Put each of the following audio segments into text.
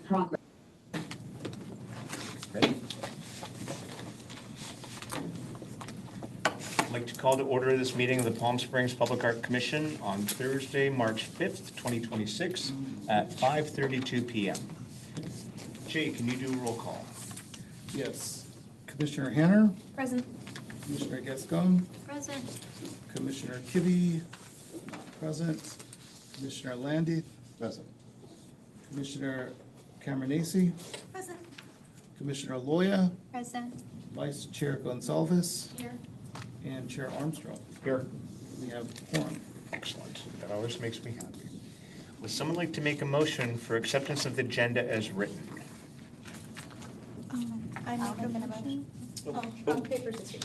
Progress. Ready? I'd like to call to order this meeting of the Palm Springs Public Art Commission on Thursday, March 5th, 2026 at 5:32 p.m. Jay, can you do a roll call? Yes. Commissioner Hanner, Present. Commissioner Gascon, Present. Commissioner Kibbe, present. Commissioner Landy, present. Commissioner Cameronesi, Present. Commissioner Loya, Present. Vice Chair Gonsalves, Here. and Chair Armstrong. Here. We have quorum. Excellent. That always makes me happy. Would someone like to make a motion for acceptance of the agenda as written? I make a motion. On paper, sister.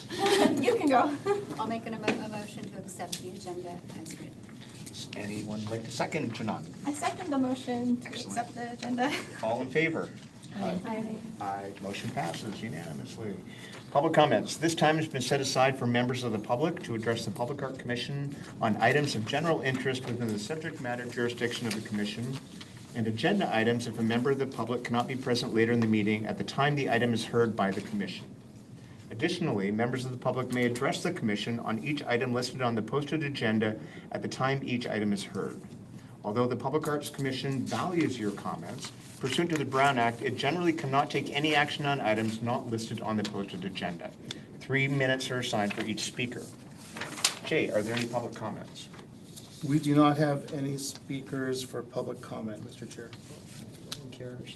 You can go. I'll make a motion to accept the agenda as written. Does anyone like to second tonight? I second the motion to Excellent. accept the agenda. All in favor? Aye. Aye. Motion passes unanimously. Public comments. This time has been set aside for members of the public to address the Public Art Commission on items of general interest within the subject matter jurisdiction of the commission, and agenda items if a member of the public cannot be present later in the meeting at the time the item is heard by the commission. Additionally, members of the public may address the commission on each item listed on the posted agenda at the time each item is heard. Although the Public Arts Commission values your comments, pursuant to the Brown Act, it generally cannot take any action on items not listed on the posted agenda. 3 minutes are assigned for each speaker. Jay, are there any public comments? We do not have any speakers for public comment, Mr. Chair. Who cares?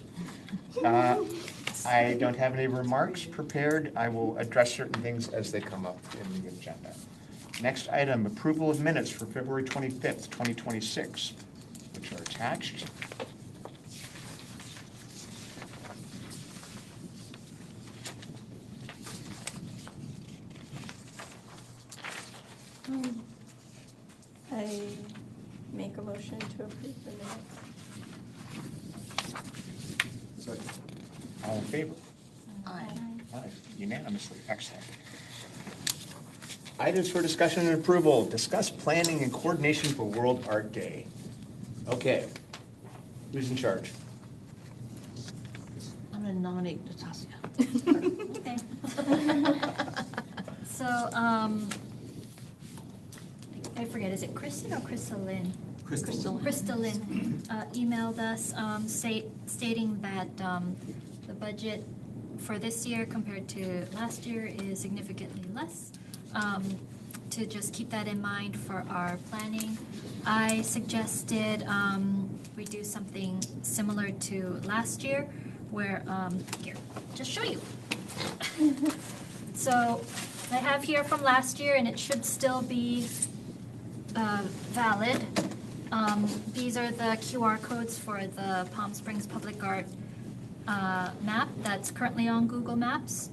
I don't have any remarks prepared. I will address certain things as they come up in the agenda. Next item, approval of minutes for February 25th, 2026, which are attached. I make a motion to approve the minutes. Second. All in favor? Aye. Aye. Unanimously. Excellent. Items for discussion and approval. Discuss planning and coordination for World Art Day. Okay. Who's in charge? I'm going to nominate Natasha. Okay. So, I forget, is it Kristen or Crystalline? Crystalline emailed us stating that the budget for this year compared to last year is significantly less. To just keep that in mind for our planning, I suggested we do something similar to last year, where here, just show you. So I have here from last year, and it should still be valid. These are the QR codes for the Palm Springs Public Art map that's currently on Google Maps.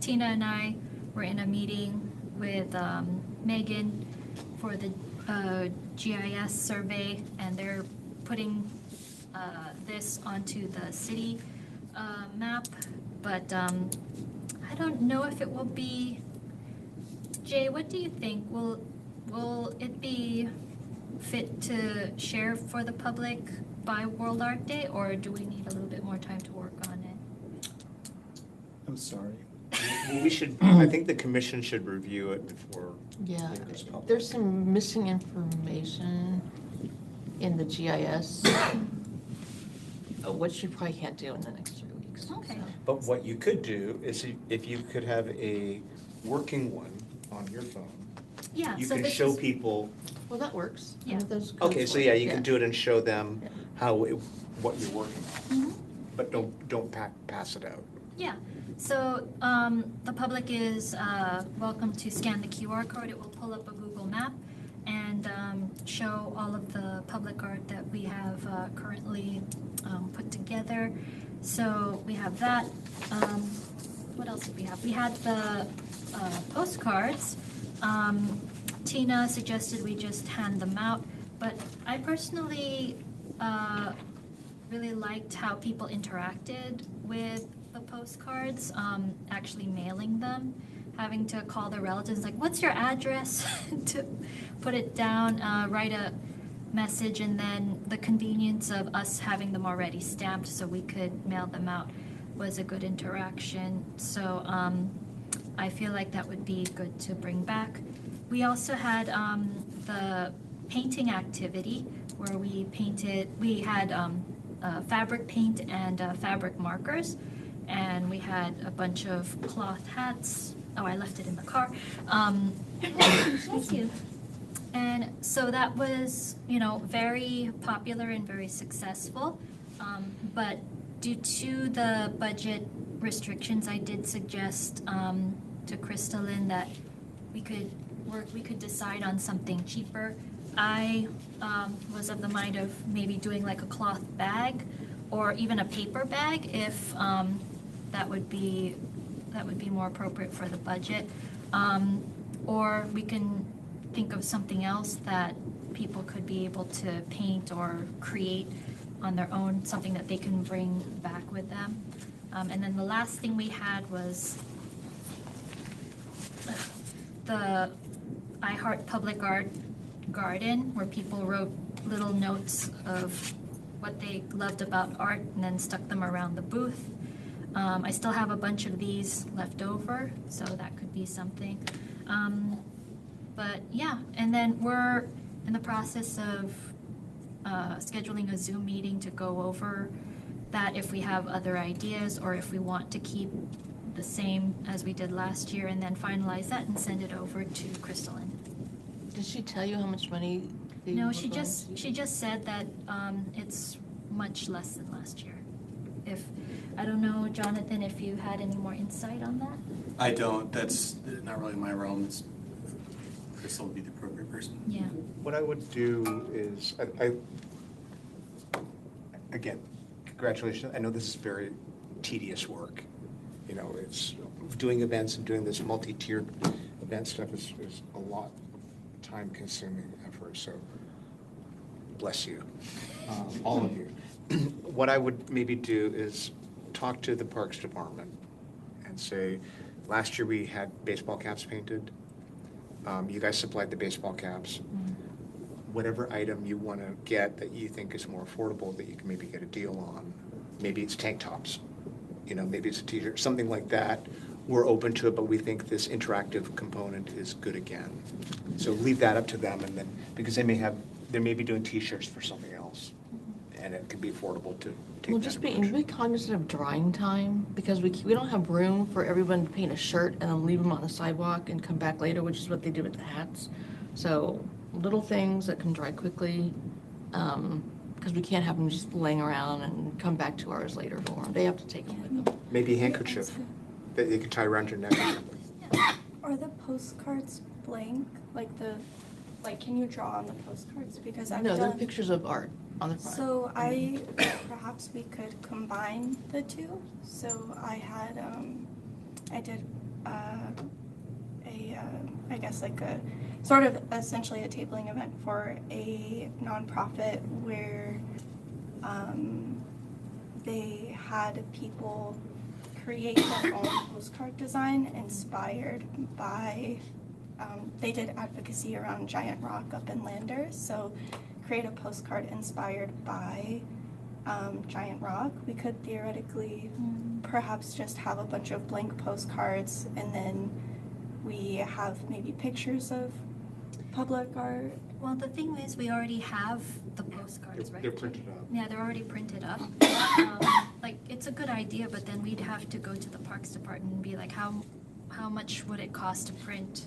Tina and I were in a meeting with Megan for the GIS survey, and they're putting this onto the city map, but I don't know if it will be. Jay, what do you think? Will it be fit to share for the public by World Art Day, or do we need a little bit more time to work on it? I'm sorry. Well, we should, I think the commission should review it before. Yeah, it goes public. there's some missing information in the GIS, which you probably can't do in the next 3 weeks. Okay. so. But what you could do is if you could have a working one on your phone, Yeah. you so can this show is- people. Well, that works. Yeah. Okay, so yeah, you can do it and show them Yeah. what you're working on, Mhm. but don't pass it out. Yeah, so the public is welcome to scan the QR code. It will pull up a Google map and show all of the public art that we have currently put together. So we have that. What else did we have? We had the postcards. Tina suggested we just hand them out, but I personally really liked how people interacted with the postcards, actually mailing them, having to call their relatives, like, what's your address, to put it down, write a message, and then the convenience of us having them already stamped so we could mail them out was a good interaction. So I feel like that would be good to bring back. We also had the painting activity where we had fabric paint and fabric markers, and we had a bunch of cloth hats. Oh, I left it in the car. Thank you. And so that was, very popular and very successful. But due to the budget restrictions, I did suggest to Crystalline that we could decide on something cheaper. I was of the mind of maybe doing like a cloth bag or even a paper bag if that would be more appropriate for the budget. Or we can think of something else that people could be able to paint or create on their own, something that they can bring back with them. And then the last thing we had was the I Heart Public Art Garden, where people wrote little notes of what they loved about art and then stuck them around the booth. I still have a bunch of these left over, so that could be something. But yeah, and then we're in the process of scheduling a Zoom meeting to go over that if we have other ideas or if we want to keep the same as we did last year, and then finalize that and send it over to Crystalline. Did she tell you how much money? No, she just said that it's much less than last year. I don't know, Jonathan, if you had any more insight on that? I don't. That's not really my realm. It's Crystal would be the appropriate person. Yeah. What I would do is, again, congratulations. I know this is very tedious work. It's doing events and doing this multi-tiered event stuff is a lot of time-consuming effort. So, bless you, all of you. What I would maybe do is talk to the Parks Department and say, last year we had baseball caps painted. You guys supplied the baseball caps. Whatever item you want to get that you think is more affordable that you can maybe get a deal on. Maybe it's tank tops, maybe it's a t-shirt, something like that. We're open to it, but we think this interactive component is good again. So leave that up to them, and then, because they may be doing t-shirts for something else, and it could be affordable to take We'll that just be approach. really cognizant of drying time, because we don't have room for everyone to paint a shirt and then leave them on the sidewalk and come back later, which is what they do with the hats. So little things that can dry quickly, because we can't have them just laying around and come back 2 hours later for them. They have to take them with them. Maybe a handkerchief that you could tie around your neck. Are the postcards blank? Can you draw on the postcards? Because I've No, they're done. pictures of art on the front. So perhaps we could combine the two. So I did I guess like a sort of essentially a tabling event for a nonprofit where they had people create their own postcard design inspired by, they did advocacy around Giant Rock up in Landers, so create a postcard inspired by Giant Rock. We could theoretically perhaps just have a bunch of blank postcards, and then we have maybe pictures of public art. Well, the thing is, we already have the postcards, right? They're printed up. Yeah, they're already printed up. It's a good idea, but then we'd have to go to the Parks Department and be like, how much would it cost to print,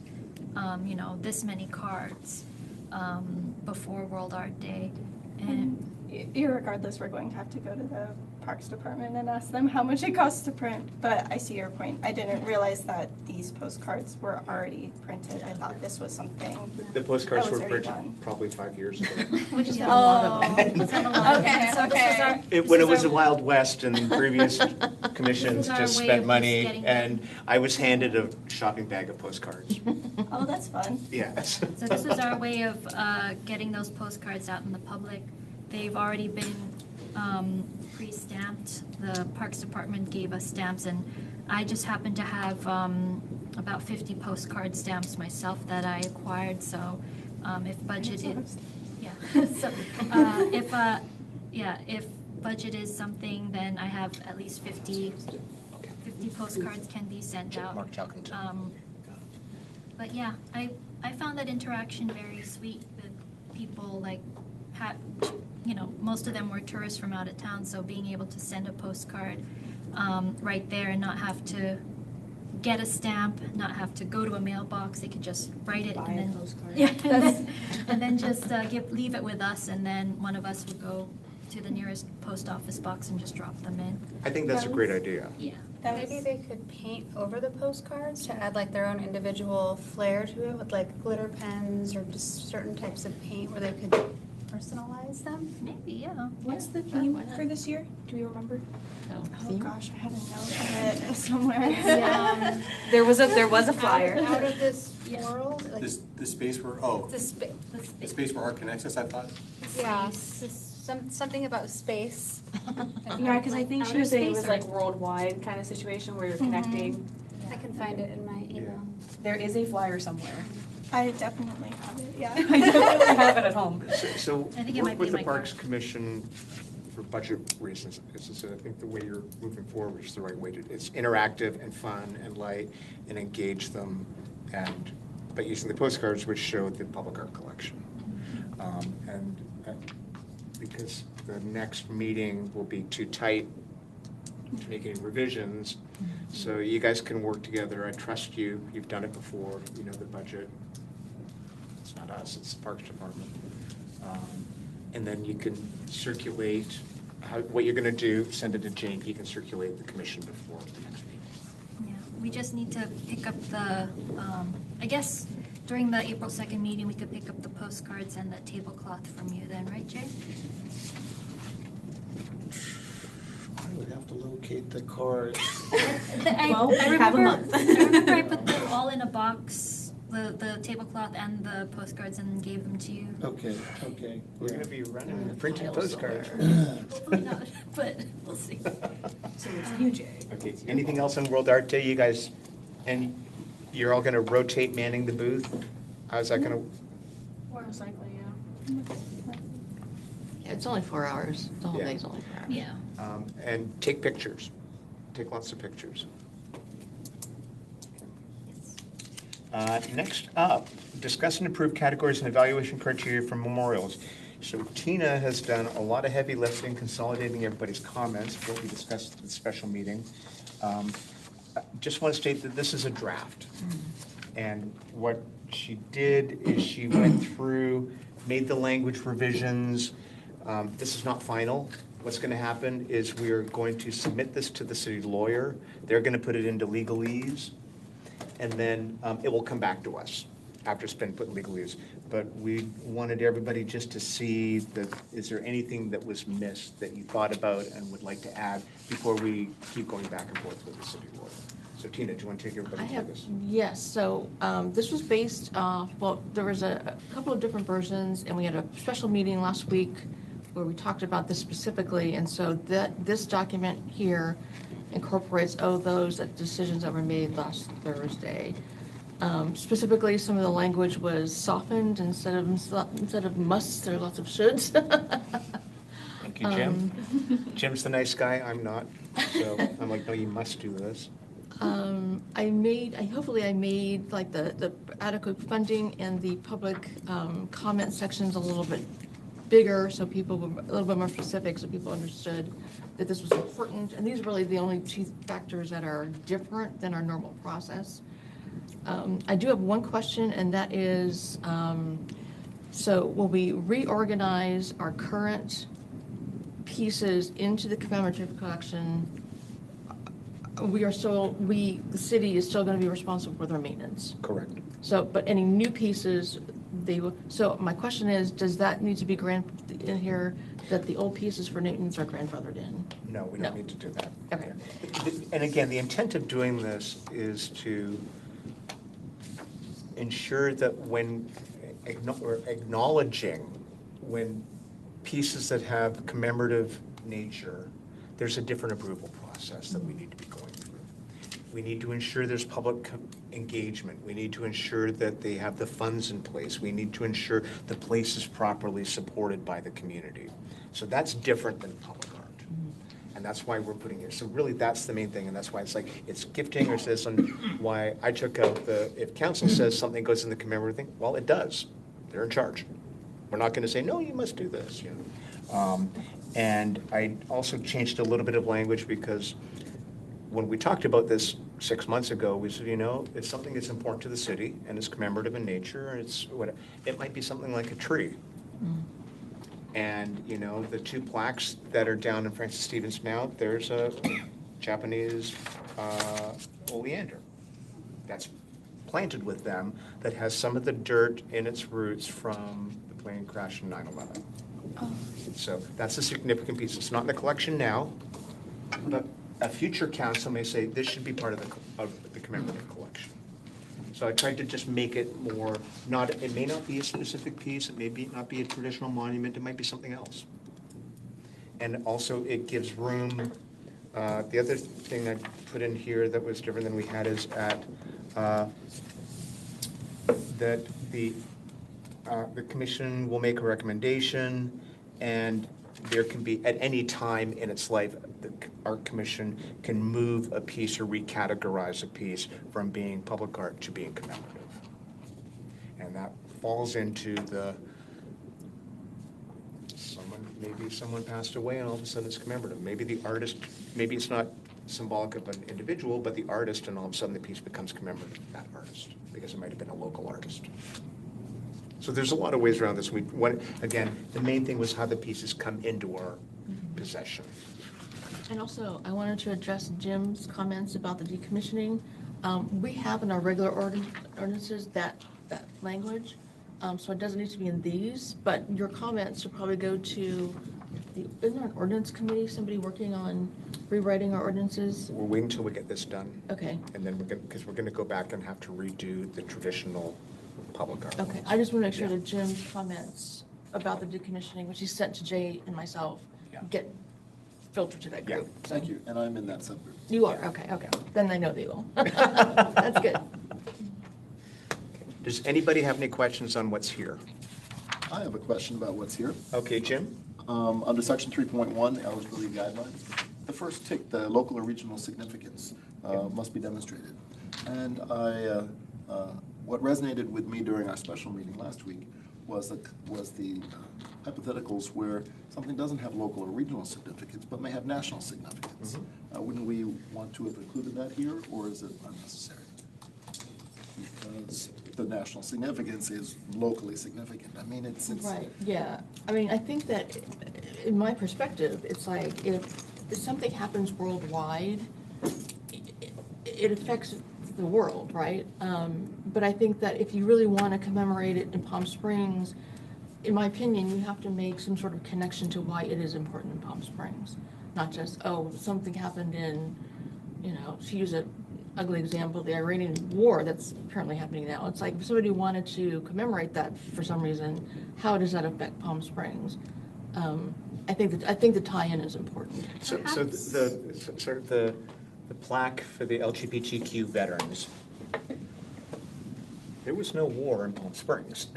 this many cards before World Art Day? And Irregardless, we're going to have to go to the Parks Department and ask them how much it costs to print. But I see your point. I didn't realize that these postcards were already printed. I thought this was something. The postcards That was were already printed done. probably 5 years ago. We just have a lot of them. Let's have a lot of Okay, them. So this is our- When it this was is the our- Wild West and previous commissions This is our just way spent of money, just getting and them. I was handed a shopping bag of postcards. Oh, that's fun. Yes. So this was our way of getting those postcards out in the public. They've already been pre-stamped. The Parks Department gave us stamps, and I just happen to have about 50 postcard stamps myself that I acquired. So if budget Yeah, so, if budget is something, then I have at least 50 postcards can be sent out. Mark Chalkington. But yeah, I found that interaction very sweet with people, like, most of them were tourists from out of town, so being able to send a postcard right there and not have to get a stamp, not have to go to a mailbox, they could just write it and then and then just leave it with us, and then one of us would go to the nearest post office box and just drop them in. I think that's a great idea. Yeah. Maybe they could paint over the postcards to add like their own individual flair to it with like glitter pens or just certain types of paint where they could personalize them. Maybe, yeah. What's the Sure, theme why not? for this year? Do we remember? No, Oh theme? gosh, I have a note of it somewhere. There was a flyer. Out of this Yeah. world, like The space where, the space where art connects us, I thought. yeah, something about space. Yeah, because I think she was saying it was Outer space like worldwide kind of situation where you're connecting. I can find it in my email. There is a flyer somewhere. I definitely have it, yeah. I definitely have it at home. So I think it work might be with the my Parks car. Commission for budget reasons. I think the way you're moving forward is the right way to, it's interactive and fun and light and engage them, and by using the postcards which show the public art collection. And because the next meeting will be too tight to make any revisions, so you guys can work together. I trust you. You've done it before. You know the budget. It's not us, it's the Parks Department. And then you can circulate what you're going to do, send it to Jane. You can circulate the commission before the next meeting. Yeah, we just need to pick up the, I guess during the April 2nd meeting, we could pick up the postcards and the tablecloth from you then, right, Jay? I would have to locate the cards. Well, I have a remember, month. I remember I put them all in a box, the tablecloth and the postcards, and gave them to you. Okay. We're going to be running printing Pile postcards. Hopefully not, but we'll see. So it's you, Jay. Okay, anything else on World Art Day, you guys? And you're all going to rotate manning the booth? How's that going to? Most likely, yeah. Yeah, it's only 4 hours. The whole Yeah. day's only 4 hours. Yeah. And take pictures. Take lots of pictures. Next up, discuss and approve categories and evaluation criteria for memorials. So Tina has done a lot of heavy lifting, consolidating everybody's comments, what we discussed at the special meeting. Just want to state that this is a draft. And what she did is she went through, made the language revisions. This is not final. What's going to happen is we are going to submit this to the city lawyer. They're going to put it into legalese. And then it will come back to us after it's been put in legalese. But we wanted everybody just to see that, is there anything that was missed that you thought about and would like to add before we keep going back and forth with the city lawyer? So Tina, do you want to take everybody I through have, this? yes, so this was based off, well, there was a couple of different versions, and we had a special meeting last week where we talked about this specifically, and so this document here incorporates those decisions that were made last Thursday. Specifically, some of the language was softened instead of musts, there are lots of shoulds. Thank you, Jim. Jim's the nice guy, I'm not. So I'm like, no, you must do this. Hopefully I made like the adequate funding and the public comment sections a little bit bigger, so people were a little bit more specific, so people understood that this was important. And these are really the only two factors that are different than our normal process. I do have one question, and that is, so will we reorganize our current pieces into the commemorative collection? The city is still going to be responsible for their maintenance. Correct. So, but any new pieces, so my question is, does that need to be in here, that the old pieces for maintenance are grandfathered in? No, we don't need to do that. Okay. And again, the intent of doing this is to ensure that when acknowledging when pieces that have commemorative nature, there's a different approval process that we need to be going through. We need to ensure there's public engagement. We need to ensure that they have the funds in place. We need to ensure the place is properly supported by the community. So that's different than public art. And that's why we're putting it. So really, that's the main thing, and that's why it's like, it's gifting or says, and why I took out the, if council says something goes in the commemorative thing, well, it does. They're in charge. We're not gonna say, no, you must do this, you know. And I also changed a little bit of language because when we talked about this 6 months ago, we said, you know, it's something that's important to the city and it's commemorative in nature, and it's what, it might be something like a tree. And, you know, the 2 plaques that are down in Francis Stevens Mount, there's a Japanese oleander that's planted with them that has some of the dirt in its roots from the plane crash in 9/11. So that's a significant piece. It's not in the collection now, but a future council may say this should be part of the commemorative collection. So I tried to just make it more, not, it may not be a specific piece, it may not be a traditional monument, it might be something else. And also it gives room, the other thing I put in here that was different than we had is at, that the commission will make a recommendation, and there can be, at any time in its life, the art commission can move a piece or recategorize a piece from being public art to being commemorative. And that falls into the, maybe someone passed away and all of a sudden it's commemorative. Maybe the artist, maybe it's not symbolic of an individual, but the artist, and all of a sudden the piece becomes commemorative of that artist, because it might have been a local artist. So there's a lot of ways around this. Again, the main thing was how the pieces come into our possession. And also, I wanted to address Jim's comments about the decommissioning. We have in our regular ordinances that language, so it doesn't need to be in these, but your comments should probably go to isn't there an ordinance committee, somebody working on rewriting our ordinances? We're waiting until we get this done. Okay. And then because we're gonna go back and have to redo the traditional public art. Okay, I just want to make sure that Jim's comments about the decommissioning, which he sent to Jay and myself, Yeah. get filtered to that group. Yeah. Thank you, and I'm in that subgroup. You are, okay. Then I know they will. That's good. Does anybody have any questions on what's here? I have a question about what's here. Okay, Jim? Under section 3.1, the eligibility guidelines, the first tick, the local or regional significance, must be demonstrated. And what resonated with me during our special meeting last week was the hypotheticals where something doesn't have local or regional significance, but may have national significance. Wouldn't we want to have included that here, or is it unnecessary? Because the national significance is locally significant. I mean, it's Right, yeah. I mean, I think that, in my perspective, it's like if something happens worldwide, it affects the world, right? But I think that if you really want to commemorate it in Palm Springs, in my opinion, you have to make some sort of connection to why it is important in Palm Springs. Not just, oh, something happened in, to use an ugly example, the Iranian war that's currently happening now. It's like if somebody wanted to commemorate that for some reason, how does that affect Palm Springs? I think the tie-in is important. So the plaque for the LGBTQ veterans, there was no war in Palm Springs,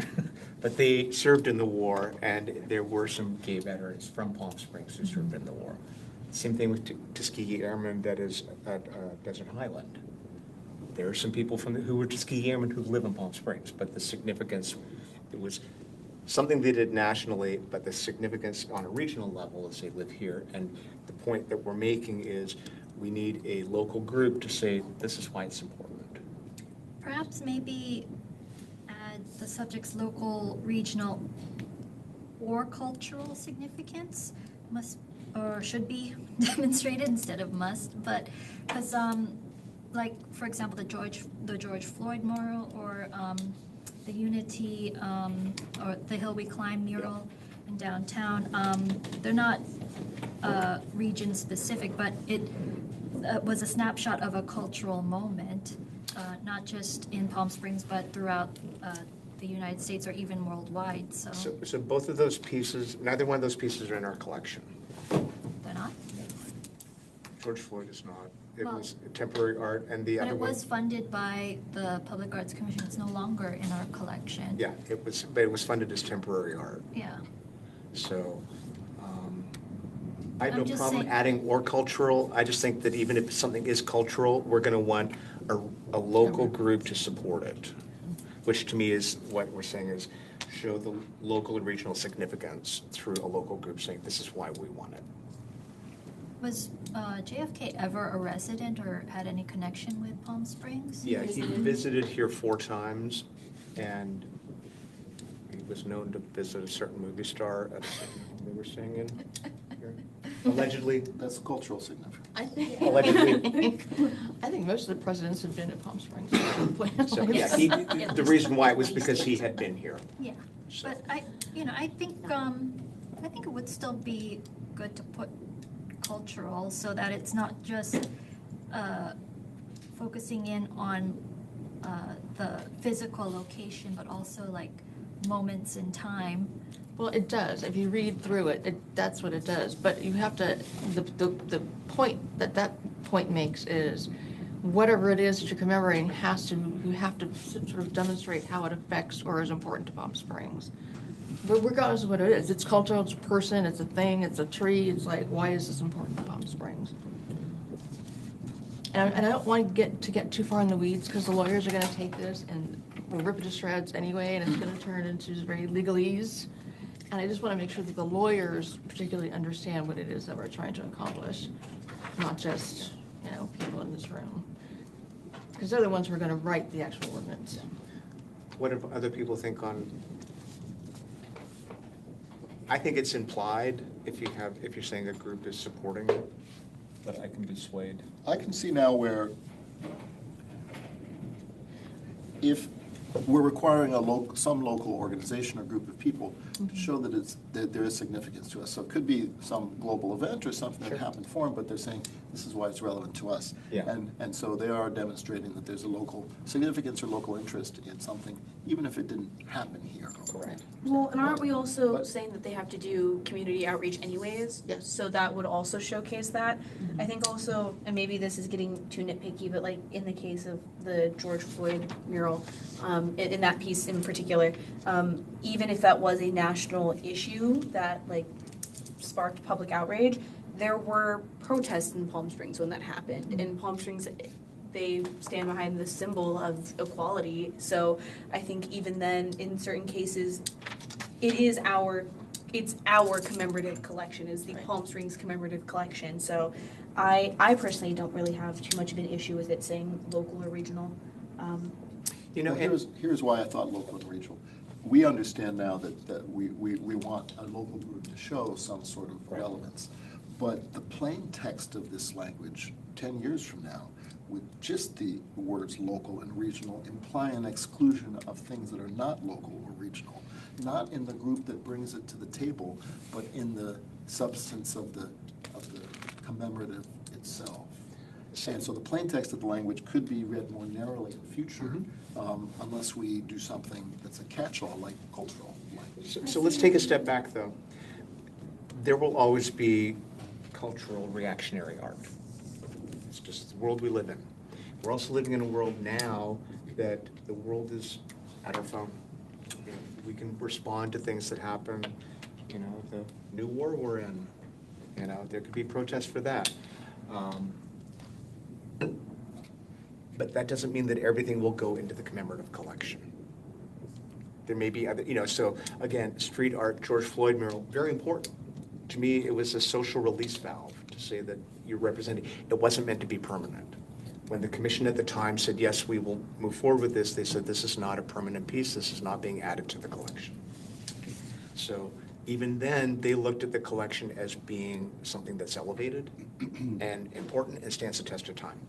but they served in the war, and there were some gay veterans from Palm Springs who served in the war. Same thing with Tuskegee Airmen that is at Desert Highland. There are some people who were Tuskegee Airmen who live in Palm Springs, but the significance, it was something they did nationally, but the significance on a regional level is they live here. And the point that we're making is we need a local group to say, this is why it's important. Perhaps maybe add the subject's local, regional, or cultural significance must or should be demonstrated instead of must. But because, like for example, the George Floyd mural or the Unity or the Hill We Climb mural in downtown, they're not region specific, but it was a snapshot of a cultural moment. Not just in Palm Springs, but throughout the United States or even worldwide. So both of those pieces, neither one of those pieces are in our collection. They're not? George Floyd is not. It Well- was temporary art, and the But other it one. was funded by the Public Arts Commission. It's no longer in our collection. Yeah, but it was funded as temporary art. Yeah. So, I have no I'm just problem saying- adding or cultural. I just think that even if something is cultural, we're going to want a local group to support it, which to me is what we're saying is show the local and regional significance through a local group saying this is why we want it. Was JFK ever a resident or had any connection with Palm Springs? Yeah, he visited here 4 times, and he was known to visit a certain movie star at a certain home they were staying in. Here. Allegedly. That's cultural significance. I think, Allegedly. I think most of the presidents have been at Palm Springs. So, yeah, the reason why was because he had been here. Yeah, So- but I think it would still be good to put cultural so that it's not just focusing in on the physical location, but also like moments in time. Well, it does. If you read through it, that's what it does. But you have to, the point that point makes is whatever it is that you're commemorating you have to sort of demonstrate how it affects or is important to Palm Springs. But regardless of what it is, it's cultural, it's a person, it's a thing, it's a tree, it's like, why is this important to Palm Springs? And I don't want to get too far in the weeds, because the lawyers are gonna take this and we'll rip it to shreds anyway, and it's gonna turn into very legalese. And I just wanna make sure that the lawyers particularly understand what it is that we're trying to accomplish, not just, people in this room. Because they're the ones who are gonna write the actual ordinance. What do other people think on? I think it's implied if you're saying a group is supporting it, but I can be swayed. I can see now where if we're requiring some local organization or group of people to show that there is significance to us. So it could be some global event or something that happened for them, but they're saying this is why it's relevant to us. Yeah. And so they are demonstrating that there's a local significance or local interest in something, even if it didn't happen here. Correct. Well, and aren't we also But- saying that they have to do community outreach anyways? Yes. So that would also showcase that. I think also, and maybe this is getting too nitpicky, but like in the case of the George Floyd mural, in that piece in particular, even if that was a national issue that like sparked public outrage, there were protests in Palm Springs when that happened. In Palm Springs, they stand behind the symbol of equality. So I think even then, in certain cases, it's our commemorative collection, is the Palm Springs commemorative collection. So I personally don't really have too much of an issue with it saying local or regional. Well, here's why I thought local and regional. We understand now that we want a local group to show some sort of relevance. But the plain text of this language, 10 years from now, with just the words local and regional, imply an exclusion of things that are not local or regional. Not in the group that brings it to the table, but in the substance of the commemorative itself. And so the plain text of the language could be read more narrowly in the future, unless we do something that's a catch-all, like cultural language. So let's take a step back, though. There will always be cultural reactionary art. It's just the world we live in. We're also living in a world now that the world is at our phone. We can respond to things that happen, the new war we're in. There could be protests for that. But that doesn't mean that everything will go into the commemorative collection. There may be other, so again, street art, George Floyd mural, very important. To me, it was a social release valve to say that you're representing. It wasn't meant to be permanent. When the commission at the time said, yes, we will move forward with this, they said this is not a permanent piece, this is not being added to the collection. So even then, they looked at the collection as being something that's elevated and important and stands the test of time.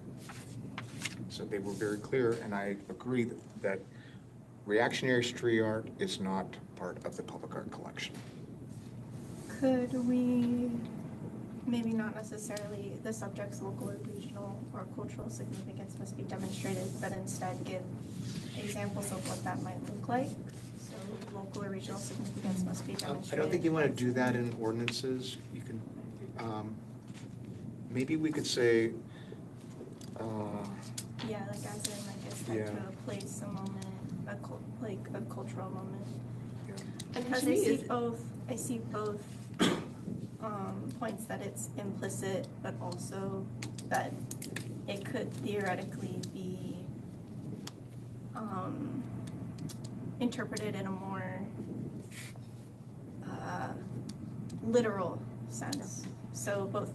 So they were very clear, and I agree that reactionary street art is not part of the public art collection. Could we, maybe not necessarily the subject's local or regional or cultural significance must be demonstrated, but instead give examples of what that might look like? So local or regional significance must be I demonstrated. don't think you want to do that in ordinances. You can maybe we could say, Yeah, like as in like it's Yeah. like a place, a moment, like a cultural moment. And Because to I me, see it's- both points that it's implicit, but also that it could theoretically be interpreted in a more literal sense. So both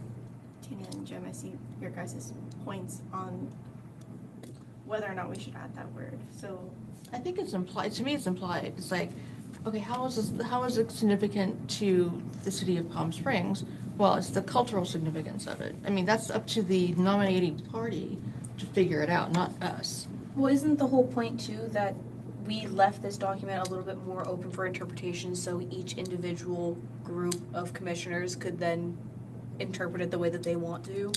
Tina and Jim, I see your guys' points on whether or not we should add that word. So I think it's implied, to me it's implied, it's like, okay, how is it significant to the city of Palm Springs? Well, it's the cultural significance of it. I mean, that's up to the nominating party to figure it out, not us. Well, isn't the whole point too that we left this document a little bit more open for interpretation so each individual group of commissioners could then interpret it the way that they want to?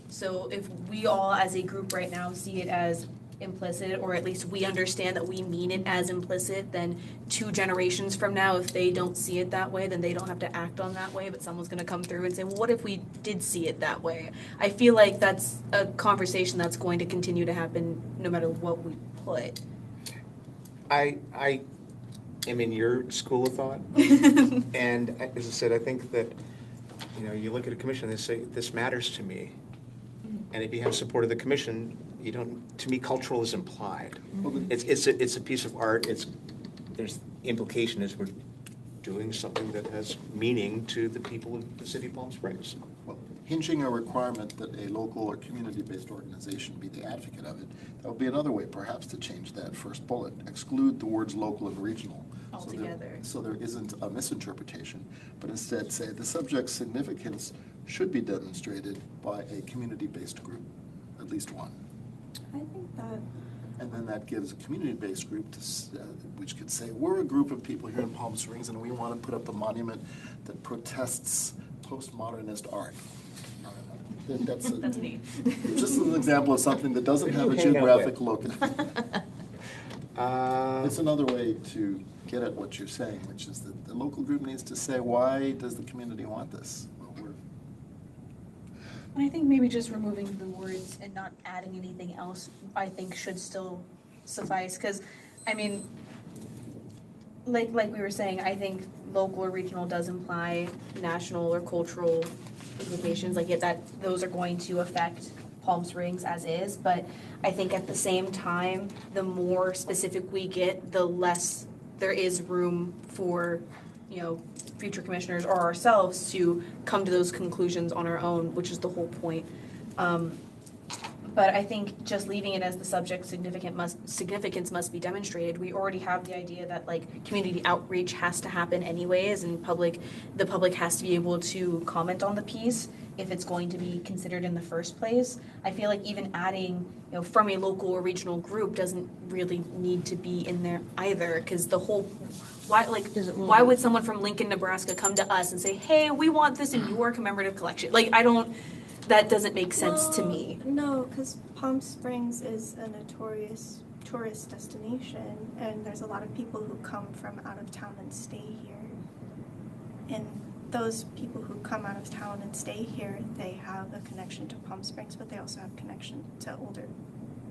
So if we all as a group right now see it as implicit, or at least we understand that we mean it as implicit, then 2 generations from now, if they don't see it that way, then they don't have to act on that way, but someone's gonna come through and say, well, what if we did see it that way? I feel like that's a conversation that's going to continue to happen no matter what we put. I am in your school of thought, and as I said, I think that, you look at a commission and they say, this matters to me. And if you have support of the commission, you don't, to me, cultural is implied. It's a piece of art, there's implication is we're doing something that has meaning to the people of the city of Palm Springs. Well, hinging a requirement that a local or community-based organization be the advocate of it, that would be another way perhaps to change that first bullet. Exclude the words local and regional. Altogether. So there isn't a misinterpretation, but instead say the subject's significance should be demonstrated by a community-based group, at least one. I think that And then that gives a community-based group which could say, we're a group of people here in Palm Springs and we want to put up a monument that protests postmodernist art. That's neat. just an example of something that doesn't have a Hang out geographic with. locus. It's another way to get at what you're saying, which is that the local group needs to say, why does the community want this? Well, And I think maybe just removing the words and not adding anything else, I think should still suffice, because, I mean, like we were saying, I think local or regional does imply national or cultural implications, like that those are going to affect Palm Springs as is, but I think at the same time, the more specific we get, the less there is room for, future commissioners or ourselves to come to those conclusions on our own, which is the whole point. But I think just leaving it as the subject significance must be demonstrated. We already have the idea that community outreach has to happen anyways, and the public has to be able to comment on the piece if it's going to be considered in the first place. I feel like even adding, from a local or regional group doesn't really need to be in there either, because the whole, why would someone from Lincoln, Nebraska come to us and say, hey, we want this in your commemorative collection? That doesn't make sense to me. No, because Palm Springs is a notorious tourist destination, and there's a lot of people who come from out of town and stay here. And those people who come out of town and stay here, they have a connection to Palm Springs, but they also have a connection to older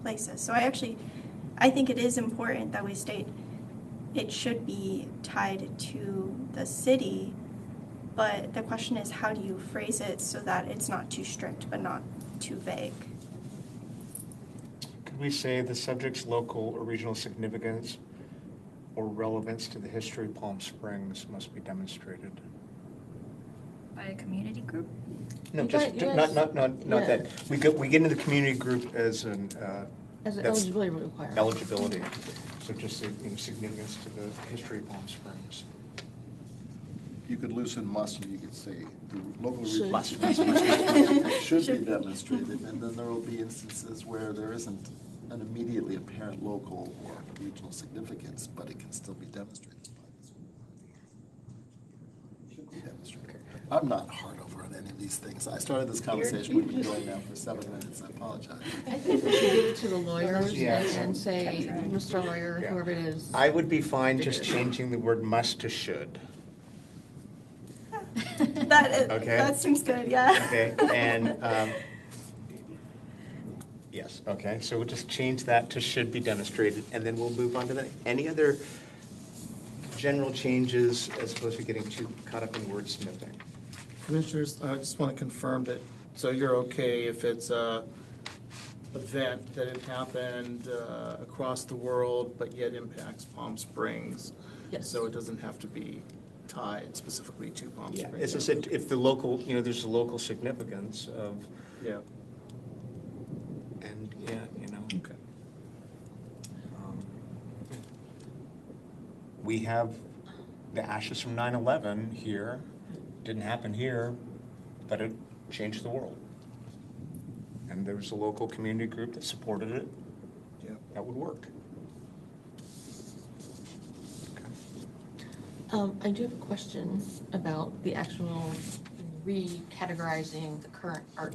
places. So I think it is important that we state it should be tied to the city. But the question is, how do you phrase it so that it's not too strict but not too vague? Could we say the subject's local or regional significance or relevance to the history of Palm Springs must be demonstrated? By a community group? No, You just, guys- not yeah. that. We get into the community group as As an that's eligibility requirement. eligibility. So just the significance to the history of Palm Springs. You could loosen must, and you could say the local Should. regional should be demonstrated, and then there will be instances where there isn't an immediately apparent local or regional significance, but it can still be demonstrated. Should be demonstrated. I'm not hard over on any of these things. I started this conversation, we've been going now for 7 minutes, I apologize. I think we should give it to the lawyers Yeah. and say, Mr. Lawyer, Yeah. whoever it is. I would be fine just changing the word must to should. Okay. That seems good, yeah. Okay, and, yes, okay, so we'll just change that to should be demonstrated, and then we'll move on to any other general changes as opposed to getting too caught up in wordsmithing. Commissioners, I just want to confirm that, so you're okay if it's a event that had happened across the world, but yet impacts Palm Springs? Yes. So it doesn't have to be tied specifically to Palm Yeah, Springs? as I said, if the local, there's a local significance of, Yeah, and, yeah, okay. um, we have the ashes from 9/11 here, didn't happen here, but it changed the world. And there was a local community group that supported it, Yeah. that would work. I do have a question about the actual recategorizing the current art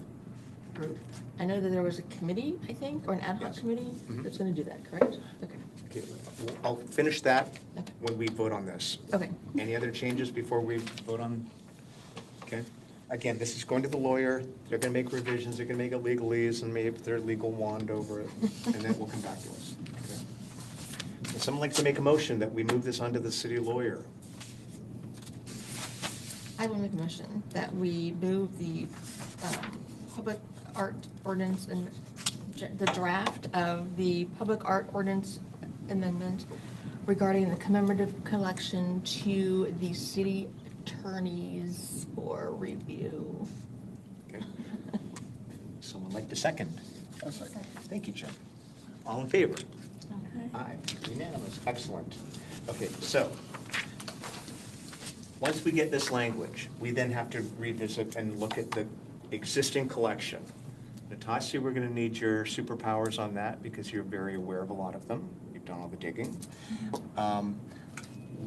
group. I know that there was a committee, I think, or an ad hoc Yes. committee Mhm. that's gonna do that, correct? Okay. Okay, I'll finish that Okay. when we vote on this. Okay. Any other changes before we vote on? Okay. Again, this is going to the lawyer. They're going to make revisions. They're going to make it legalese and maybe their legal wand over it, and then it will come back to us. Okay. Would someone like to make a motion that we move this on to the city lawyer? I will make a motion that we move the public art ordinance and the draft of the public art ordinance amendment regarding the commemorative collection to the city attorneys for review. Okay. Someone like to second? I'll second. Thank you, Jim. All in favor? Aye, unanimous, excellent. Okay, so, once we get this language, we then have to revisit and look at the existing collection. Natasha, we're gonna need your superpowers on that because you're very aware of a lot of them. You've done all the digging.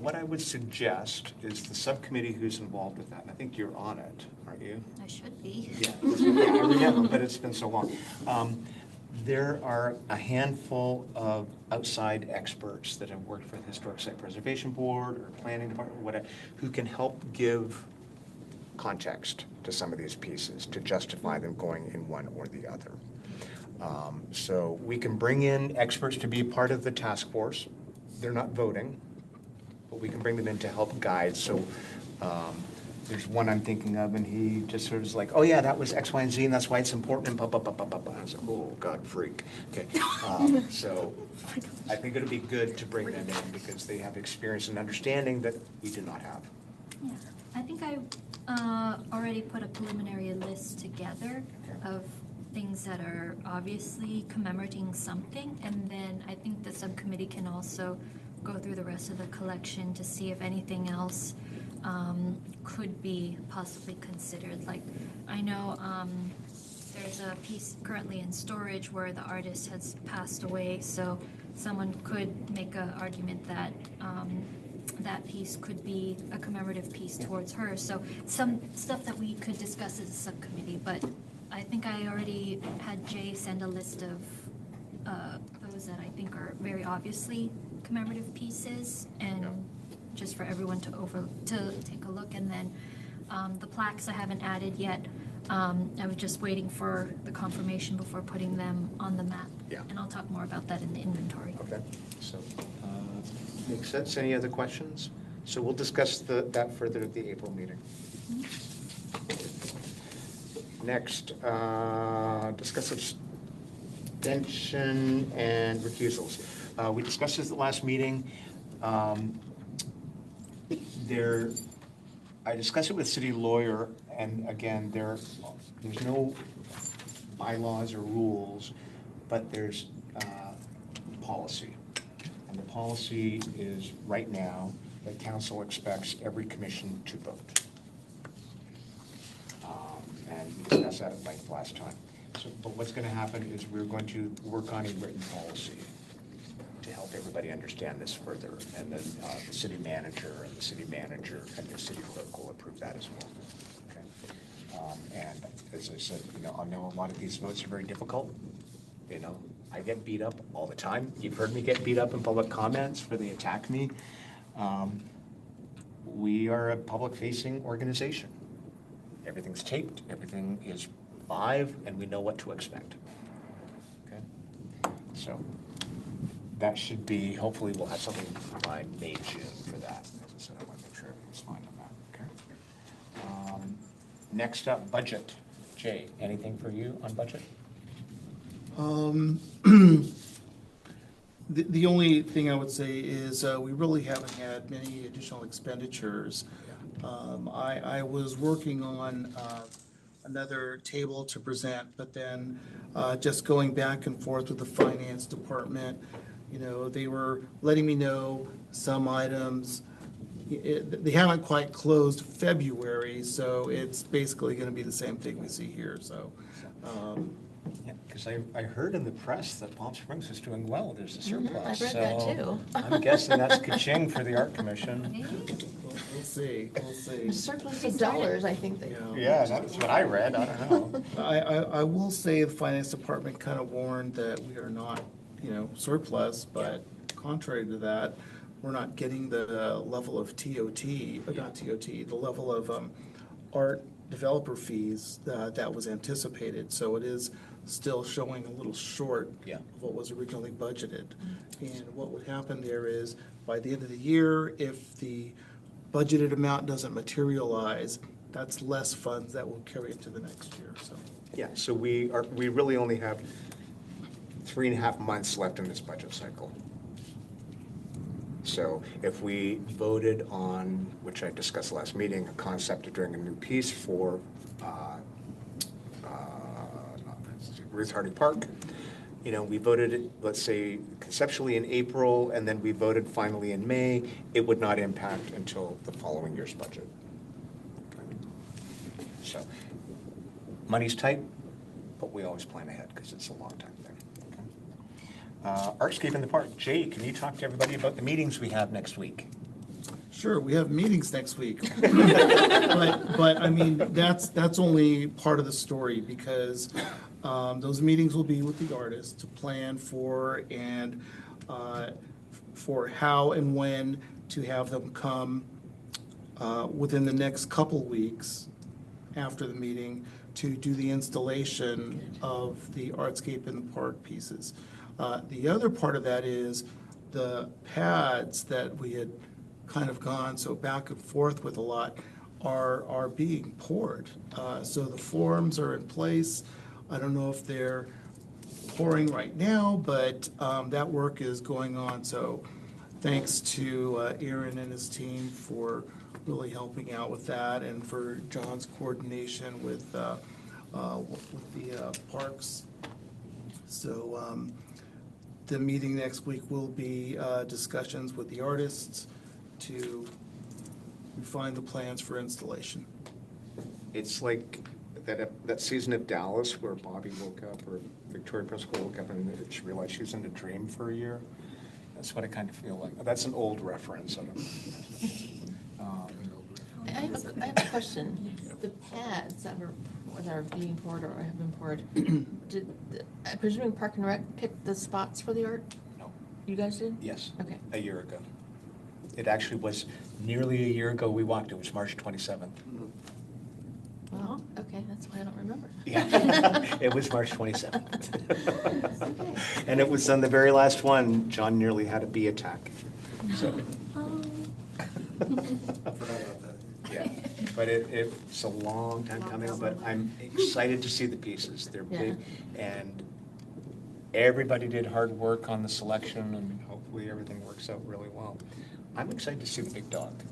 What I would suggest is the subcommittee who's involved with that, and I think you're on it, aren't you? I should be. Yeah, I remember, but it's been so long. There are a handful of outside experts that have worked for the Historic Site Preservation Board or Planning Department, whatever, who can help give context to some of these pieces to justify them going in one or the other. So we can bring in experts to be part of the task force. They're not voting, but we can bring them in to help guide. So there's one I'm thinking of, and he just sort of is like, oh yeah, that was X, Y, and Z, and that's why it's important, and blah, blah, blah, blah, blah, blah. I was like, oh, God, freak. Okay, so I think it'd be good to bring them in because they have experience and understanding that we do not have. Yeah, I think I already put a preliminary list together of things that are obviously commemorating something, and then I think the subcommittee can also go through the rest of the collection to see if anything else could be possibly considered. Like, I know there's a piece currently in storage where the artist has passed away, so someone could make an argument that that piece could be a commemorative piece towards her. So some stuff that we could discuss as a subcommittee, but I think I already had Jay send a list of those that I think are very obviously commemorative pieces, and just for everyone to take a look. And then the plaques I haven't added yet. I was just waiting for the confirmation before putting them on the map. Yeah. And I'll talk more about that in the inventory. Okay, so, makes sense. Any other questions? So we'll discuss that further at the April meeting. Next, discuss abstention and recusals. We discussed this at the last meeting. I discussed it with city lawyer, and again, there's no bylaws or rules, but there's policy. And the policy is, right now, that council expects every commission to vote. And we discussed that at length last time. So, but what's going to happen is we're going to work on a written policy to help everybody understand this further. And then the city manager and the city clerk will approve that as well. Okay. And as I said, I know a lot of these votes are very difficult. I get beat up all the time. You've heard me get beat up in public comments where they attack me. we are a public-facing organization. Everything's taped, everything is live, and we know what to expect. Okay? So that should be, hopefully we'll have something by May, June for that. So I want to make sure everything's fine on that, okay? Next up, budget. Jay, anything for you on budget? The only thing I would say is we really haven't had many additional expenditures. I was working on another table to present, but then just going back and forth with the finance department, you know, they were letting me know some items. They haven't quite closed February, so it's basically going to be the same thing we see here, so. Because I heard in the press that Palm Springs is doing well, there's a surplus. I've read that so too. I'm guessing that's ka-ching for the Art Commission. We'll see, we'll see. A surplus of dollars, I think they. Yeah, that's what I read, I don't know. I will say the finance department kind of warned that we are not, you know, surplus, but contrary to that, we're not getting the level of TOT, not TOT, the level of art developer fees that was anticipated. So it is still showing a little short Yeah. of what was originally budgeted. And what would happen there is, by the end of the year, if the budgeted amount doesn't materialize, that's less funds that will carry into the next year, so. Yeah, so we really only have 3.5 months left in this budget cycle. So if we voted on, which I discussed last meeting, a concept of doing a new piece for Ruth Hardy Park, you know, we voted, let's say, conceptually in April, and then we voted finally in May, it would not impact until the following year's budget. So, money's tight, but we always plan ahead because it's a long time thing. Artscape in the Park. Jay, can you talk to everybody about the meetings we have next week? Sure, we have meetings next week. But I mean, that's only part of the story, because those meetings will be with the artists to plan for and for how and when to have them come within the next couple weeks after the meeting to do the installation of the Artscape in the Park pieces. The other part of that is the pads that we had kind of gone so back and forth with a lot are being poured. So the forms are in place. I don't know if they're pouring right now, but that work is going on. So thanks to Aaron and his team for really helping out with that, and for John's coordination with the parks. So the meeting next week will be discussions with the artists to refine the plans for installation. It's like that season of Dallas where Bobby woke up, or Victoria Prescott woke up and she realized she was in a dream for a year. That's what I kind of feel like. That's an old reference. I have a question. The pads that are being poured or have been poured, I'm presuming Park and Rec picked the spots for the art? No. You guys did? Yes. Okay. A year ago. It actually was nearly a year ago we walked. It was March 27th. Well, okay, that's why I don't remember. Yeah, it was March 27th. And it was on the very last one, John nearly had a bee attack. So. I forgot about that. Yeah, but it's a long time coming, but I'm excited to see the pieces. They're big, and everybody did hard work on the selection, and hopefully everything works out really well. I'm excited to see the big dog.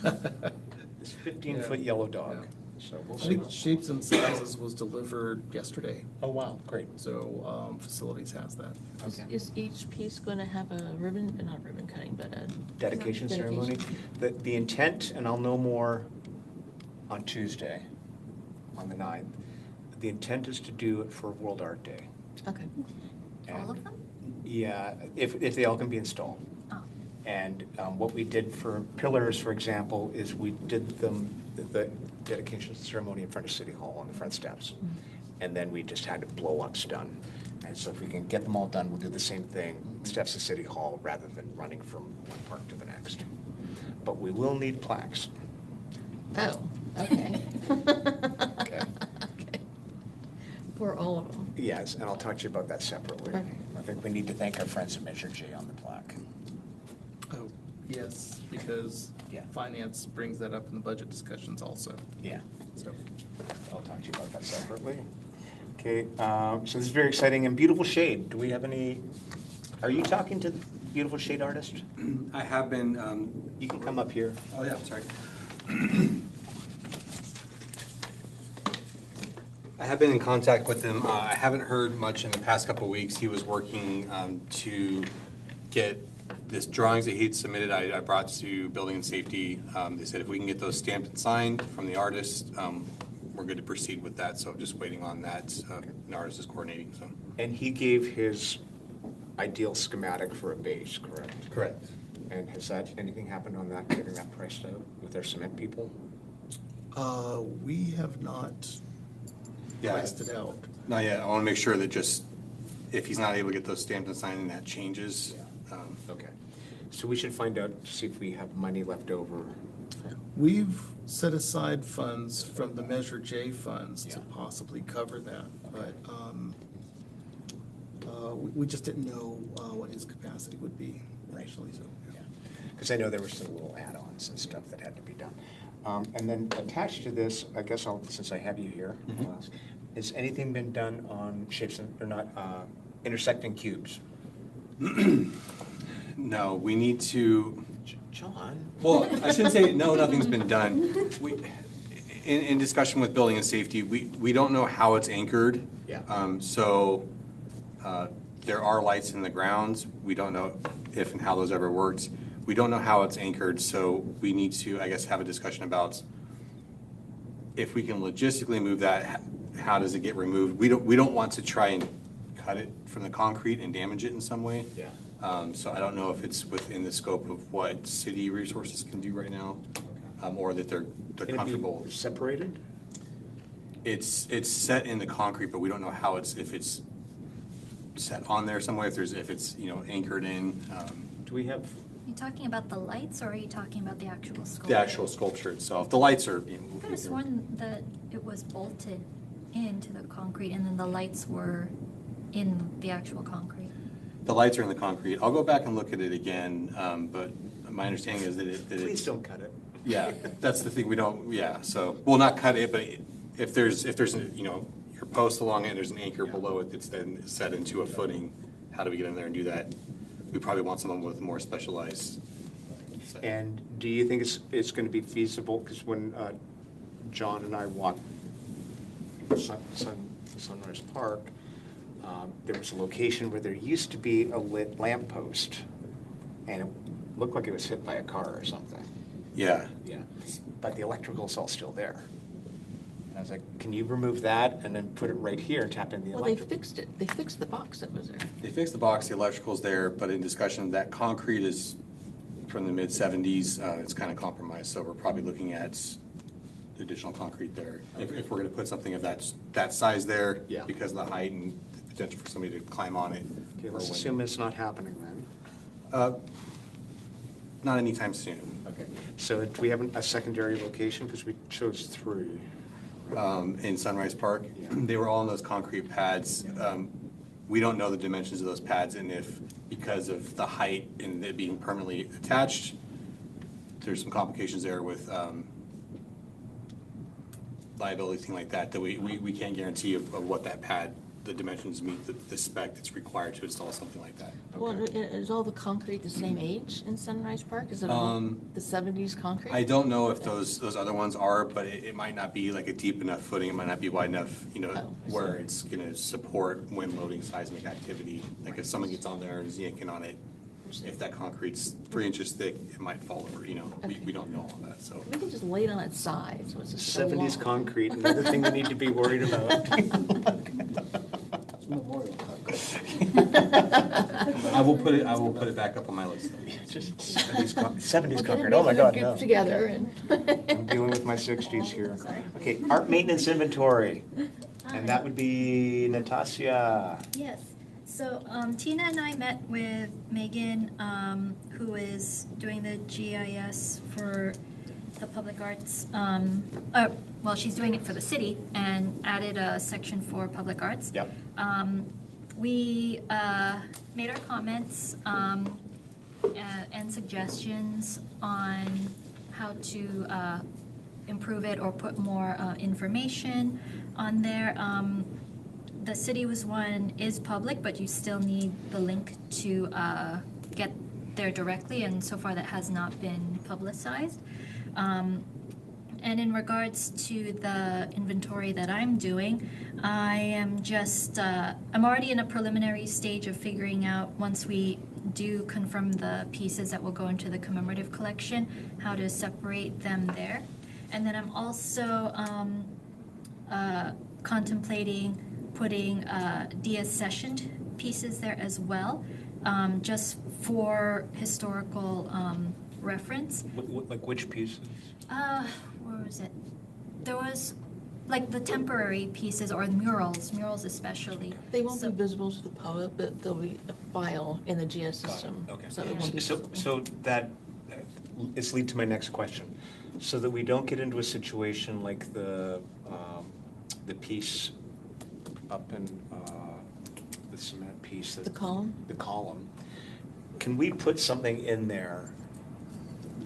This 15-foot yellow dog. So we'll I see. think Shapes and Sizes was delivered yesterday, Oh, wow, great. so facilities has that. Okay. Is each piece going to have a ribbon, not ribbon cutting, but a Dedication ceremony. The intent, and I'll know more on Tuesday, on the 9th, the intent is to do it for World Art Day. Okay. All of them? Yeah, if they all can be installed. Oh. And what we did for pillars, for example, is we did them, the dedication ceremony in front of City Hall on the front steps. And then we just had blow-ups done. And so if we can get them all done, we'll do the same thing, steps to City Hall, rather than running from one park to the next. but we will need plaques. Oh, okay. Okay. Okay. For all of them. Yes, and I'll talk to you about that separately. Okay. I think we need to thank our friends at Measure J on the plaque. Oh, yes, because Yeah. finance brings that up in the budget discussions also, Yeah. so. I'll talk to you about that separately. Okay, so this is very exciting and Beautiful Shade. Do we have any, are you talking to the Beautiful Shade artist? I have been, You can come up here. oh yeah, sorry. I have been in contact with him. I haven't heard much in the past couple of weeks. He was working to get this drawings that he'd submitted, I brought to Building and Safety. They said if we can get those stamped and signed from the artist, we're good to proceed with that. So just waiting on that. The artist is coordinating, so. And he gave his ideal schematic for a base, correct? Correct. And has that, anything happened on that, getting that priced out with their cement people? We have not Yeah. priced it out. Not yet. I want to make sure that just, if he's not able to get those stamped and signed, and that changes. Okay. So we should find out, see if we have money left over. We've set aside funds from the Measure J funds to Yeah. possibly cover that, but we just didn't know what his capacity would be initially, so. Because I know there were some little add-ons and stuff that had to be done. And then attached to this, I guess I'll, since I have you here, I'll ask, has anything been done on shapes or not, intersecting cubes? No, we need to, John? well, I shouldn't say, no, nothing's been done. In discussion with Building and Safety, we don't know how it's anchored. Yeah. So there are lights in the grounds. We don't know if and how those ever worked. We don't know how it's anchored, so we need to, I guess, have a discussion about if we can logistically move that, how does it get removed? We don't want to try and cut it from the concrete and damage it in some way. Yeah. So I don't know if it's within the scope of what city resources can do right now, or that they're Can it be comfortable. separated? It's set in the concrete, but we don't know how if it's set on there somewhere, if it's, anchored in, Do we have, Are you talking about the lights, or are you talking about the actual sculpture? the actual sculpture itself. The lights are, I could have sworn that it was bolted into the concrete, and then the lights were in the actual concrete. the lights are in the concrete. I'll go back and look at it again, but my understanding is that please it's, don't cut it. yeah, that's the thing, we don't, yeah, so, we'll not cut it, but if there's, your post along it, and there's an anchor below it that's then set into a footing, how do we get in there and do that? We probably want someone with more specialized. set. And do you think it's going to be feasible, because when John and I walked Sunrise Park, there was a location where there used to be a lit lamppost, and it looked like it was hit by a car or something. Yeah, Yeah. But the electrical's all still there. And I was like, can you remove that and then put it right here and tap in the Well, they electrical? fixed it. They fixed the box that was there. they fixed the box, the electrical's there, but in discussion, that concrete is from the mid-70s, it's kind of compromised, so we're probably looking at additional concrete there. If we're gonna put something of that size there, Yeah. because of the height and the potential for somebody to climb on it. Okay, or let's when- assume it's not happening then. Not anytime soon. Okay. So do we have a secondary location? Because we chose 3. In Sunrise Park. Yeah. They were all on those concrete pads. We don't know the dimensions of those pads, and if, because of the height and it being permanently attached, there's some complications there with liability, thing like that, that we can't guarantee of what that pad, the dimensions meet the spec that's required to install something like that. Well, is all the concrete the same age in Sunrise Park? Is it all the 70s concrete? I don't know if those other ones are, but it might not be like a deep enough footing, it might not be wide enough, where it's gonna support wind loading seismic activity. Like if someone gets on there and is yanking on it, if that concrete's 3 inches thick, it might fall over, we don't know all that, so. We can just lay it on its side, so it's just so 70s long. concrete, another thing we need to be worried about. I will put it back up on my list. Just 70s We'll concrete, get oh my God, a no. group together and. I'm dealing with my 60s here. Okay, art maintenance inventory, and that would be Natasha. Yes, so Tina and I met with Megan, who is doing the GIS for the public arts. Well, she's doing it for the city and added a section for public arts. Yep. We made our comments and suggestions on how to improve it or put more information on there. The city was one is public, but you still need the link to get there directly, and so far that has not been publicized. And in regards to the inventory that I'm doing, I am just, I'm already in a preliminary stage of figuring out, once we do confirm the pieces that will go into the commemorative collection, how to separate them there. And then I'm also contemplating putting deaccessioned pieces there as well, just for historical reference. Like which pieces? Where was it? There was like the temporary pieces or murals especially. They won't So- be visible to the public, but there'll be a file in the GIS system. Okay. So it won't be visible. So that is lead to my next question. So that we don't get into a situation like the piece up in, the cement piece. The column? The column. Can we put something in there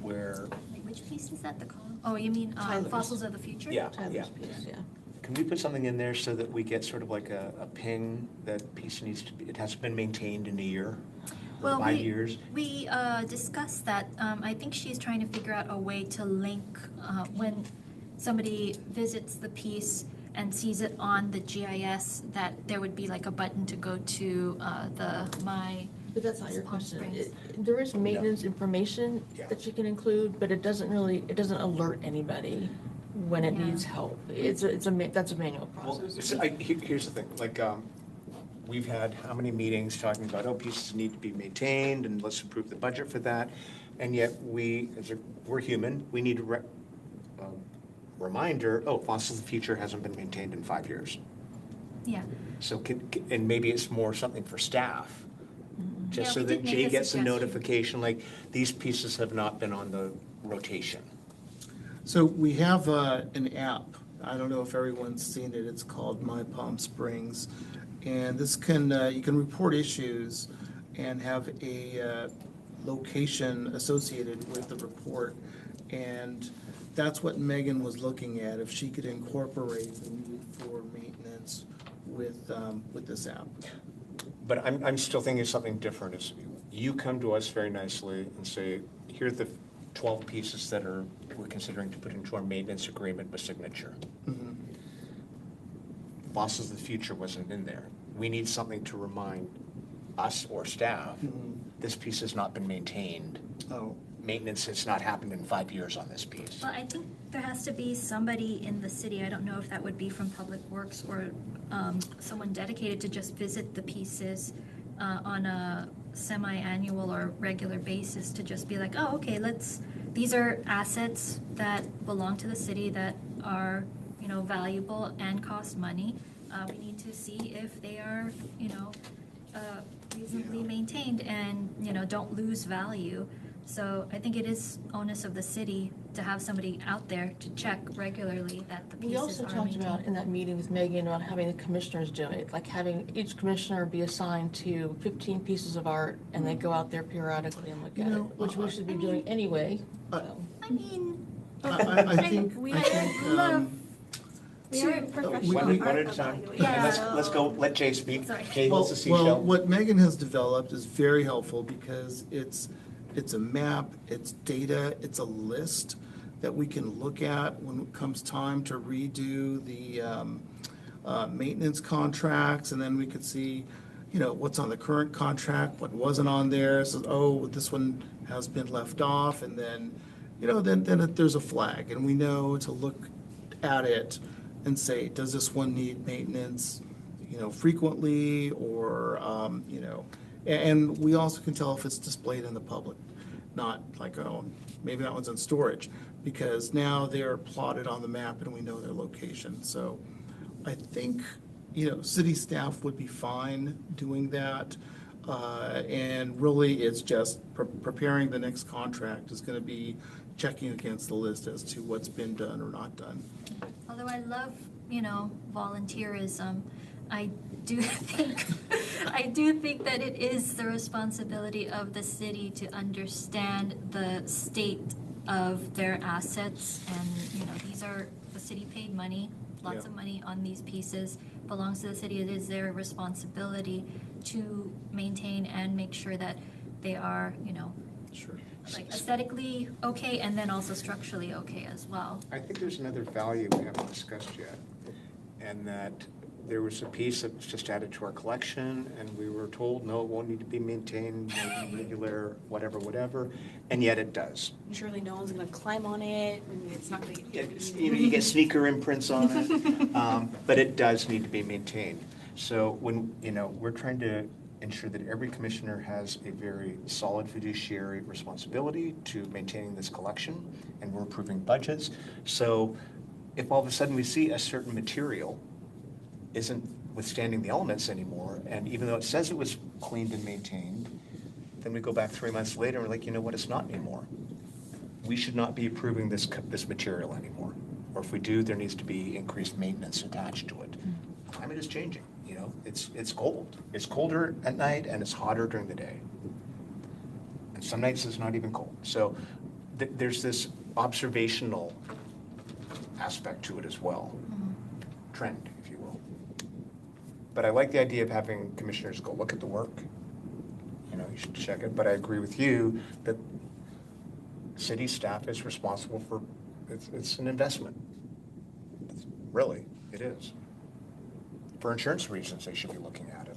where, Wait, which piece is that, the column? Oh, you mean Tyler's. Fossils of the Future? yeah, Tyler's piece, yeah. Can we put something in there so that we get sort of like a ping, that piece needs to be, it hasn't been maintained in a year? Or Well, 5 years? we discussed that. I think she's trying to figure out a way to link when somebody visits the piece and sees it on the GIS, that there would be like a button to go to the My. But that's not your Palm question. Springs. There is maintenance information Yeah. that you can include, but it doesn't alert anybody when it Yeah. needs help. That's a manual Well, process. so here's the thing, like, we've had how many meetings talking about, oh, pieces need to be maintained, and let's approve the budget for that, and yet we're human, we need a reminder, oh, Fossils of the Future hasn't been maintained in 5 years. Yeah. So and maybe it's more something for staff, just Yeah, so we that did make Jay a gets a suggestion. notification, like, these pieces have not been on the rotation. So we have an app. I don't know if everyone's seen it. It's called My Palm Springs. And this can, you can report issues and have a location associated with the report. And that's what Megan was looking at, if she could incorporate the need for maintenance with this app. But I'm still thinking of something different, is you come to us very nicely and say, here are the 12 pieces that we're considering to put into our maintenance agreement with signature. Mhm. Fossils of the Future wasn't in there. We need something to remind us or staff, Mhm. this piece has not been maintained. Oh, Maintenance has not happened in 5 years on this piece. Well, I think there has to be somebody in the city, I don't know if that would be from Public Works or someone dedicated to just visit the pieces on a semi-annual or regular basis, to just be like, oh, okay, these are assets that belong to the city that are, valuable and cost money. We need to see if they are, reasonably maintained and, don't lose value. So I think it is onus of the city to have somebody out there to check regularly that the We pieces also are talked maintained. about in that meeting with Megan about having the commissioners do it, like having each commissioner be assigned to 15 pieces of art and they go out there periodically and look at it, which we should be doing anyway. so. I mean, I think, we I think, love We are we- professional we- One art at a time. evaluators, Yeah. Let's so- go, let Jay speak. Sorry. Jay holds the Well, seashell. what Megan has developed is very helpful because it's a map, it's data, it's a list that we can look at when it comes time to redo the maintenance contracts, and then we could see, what's on the current contract, what wasn't on there, so, oh, this one has been left off, and then, there's a flag, and we know to look at it and say, does this one need maintenance, frequently, or, and we also can tell if it's displayed in the public, not like, oh, maybe that one's in storage, because now they're plotted on the map and we know their location. So I think, city staff would be fine doing that. And really, it's just preparing the next contract is gonna be checking against the list as to what's been done or not done. Although I love, volunteerism, I do think, I do think that it is the responsibility of the city to understand the state of their assets. And, these are, the city paid money, lots Yeah. of money on these pieces, belongs to the city. It is their responsibility to maintain and make sure that they are, Sure. like aesthetically okay and then also structurally okay as well. I think there's another value we haven't discussed yet, and that there was a piece that was just added to our collection, and we were told, no, it won't need to be maintained, won't be regular, whatever, and yet it does. And surely no one's gonna climb on it, and it's not gonna get It's, dirty. you get sneaker imprints on it, but it does need to be maintained. So when, we're trying to ensure that every commissioner has a very solid fiduciary responsibility to maintaining this collection, and we're approving budgets. So if all of a sudden we see a certain material isn't withstanding the elements anymore, and even though it says it was cleaned and maintained, then we go back 3 months later and we're like, you know what, it's not anymore. We should not be approving this material anymore. Or if we do, there needs to be increased maintenance attached to it. Climate is changing, it's cold. It's colder at night and it's hotter during the day. And some nights it's not even cold. So there's this observational aspect to it as well. Trend, if you will. But I like the idea of having commissioners go look at the work. You should check it, but I agree with you that city staff is responsible for, it's an investment. Really, it is. For insurance reasons, they should be looking at it.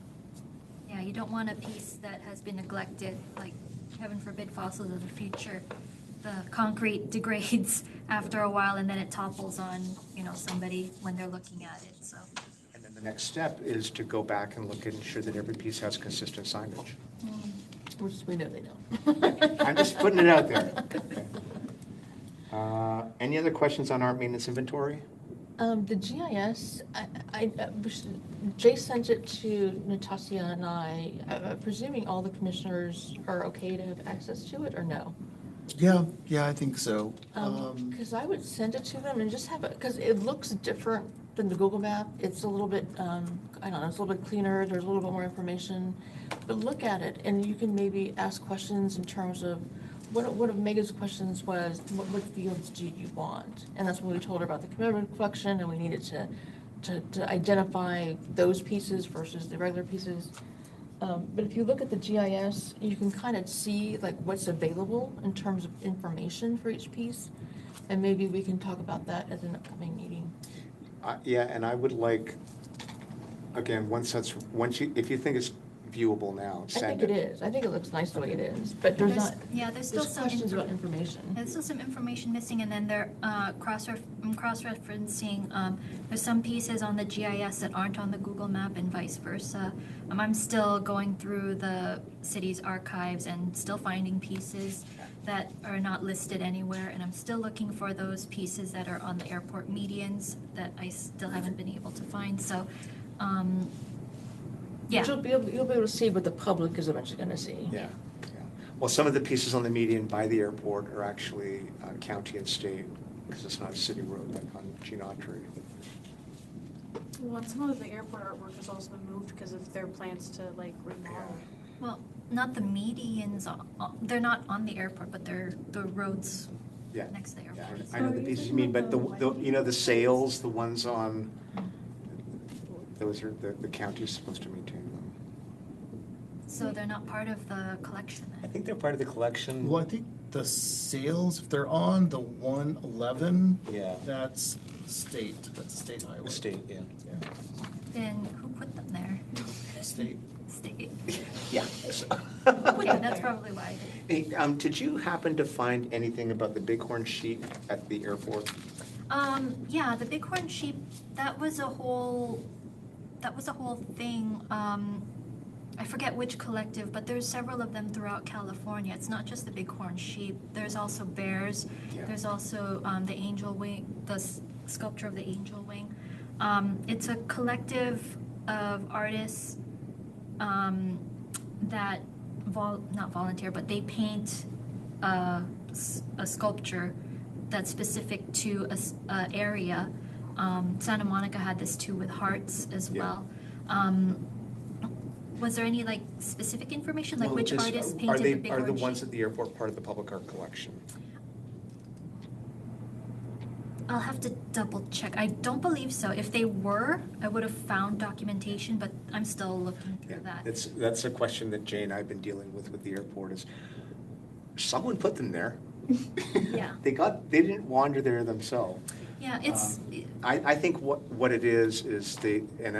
Yeah, you don't want a piece that has been neglected, like heaven forbid fossils of the future. The concrete degrades after a while and then it topples on, somebody when they're looking at it, so. And then the next step is to go back and look and ensure that every piece has consistent signage. Which we know they don't. I'm just putting it out there. Any other questions on art maintenance inventory? The GIS, Jay sent it to Natasha and I, presuming all the commissioners are okay to have access to it, or no? Yeah, I think so. Because I would send it to them and just have it, because it looks different than the Google map. It's a little bit, it's a little bit cleaner, there's a little bit more information. But look at it, and you can maybe ask questions in terms of, one of Megan's questions was, what fields do you want? And that's when we told her about the commemorative collection, and we needed to identify those pieces versus the regular pieces. But if you look at the GIS, you can kind of see like what's available in terms of information for each piece. And maybe we can talk about that at an upcoming meeting. Yeah, and I would like, again, if you think it's viewable now, I send think it. it is. I think it looks nice the way it is, but there's not, There's still there's some questions about information. There's still some information missing, and then they're cross-referencing. There's some pieces on the GIS that aren't on the Google map, and vice versa. I'm still going through the city's archives and still finding pieces that are not listed anywhere, and I'm still looking for those pieces that are on the airport medians that I still haven't been able to find. So, yeah. But you'll be able to see what the public is eventually going to see. Yeah. Well, some of the pieces on the median by the airport are actually county and state, because it's not a city road like on Gene Autry. Well, and some of the airport artwork has also been moved because of their plans to remodel. Well, not the medians. They're not on the airport, but they're the roads Yeah. next to the Yeah, airport. I know the pieces you mean, but the sails, the ones on, those are, the county's supposed to maintain them. So they're not part of the collection I then? think they're part of the collection. Well, I think the sales, if they're on the 111, Yeah. that's state highway. The state, yeah. Yeah, Then who put them there? state. State. Yeah. Okay, that's probably why. Hey, did you happen to find anything about the bighorn sheep at the airport? Yeah, the bighorn sheep, that was a whole thing. I forget which collective, but there's several of them throughout California. It's not just the bighorn sheep. There's also bears. Yeah. There's also the angel wing, the sculpture of the angel wing. It's a collective of artists that not volunteer, but they paint a sculpture that's specific to a area. Santa Monica had this too with hearts as well. Was there any like specific information, like which artists painted the big Are the orange? ones at the airport part of the public art collection? I'll have to double check. I don't believe so. If they were, I would have found documentation, but I'm still looking through that. That's a question that Jay and I have been dealing with the airport is, someone put them there. Yeah. They didn't wander there themselves. Yeah, it's, I think what it is they, and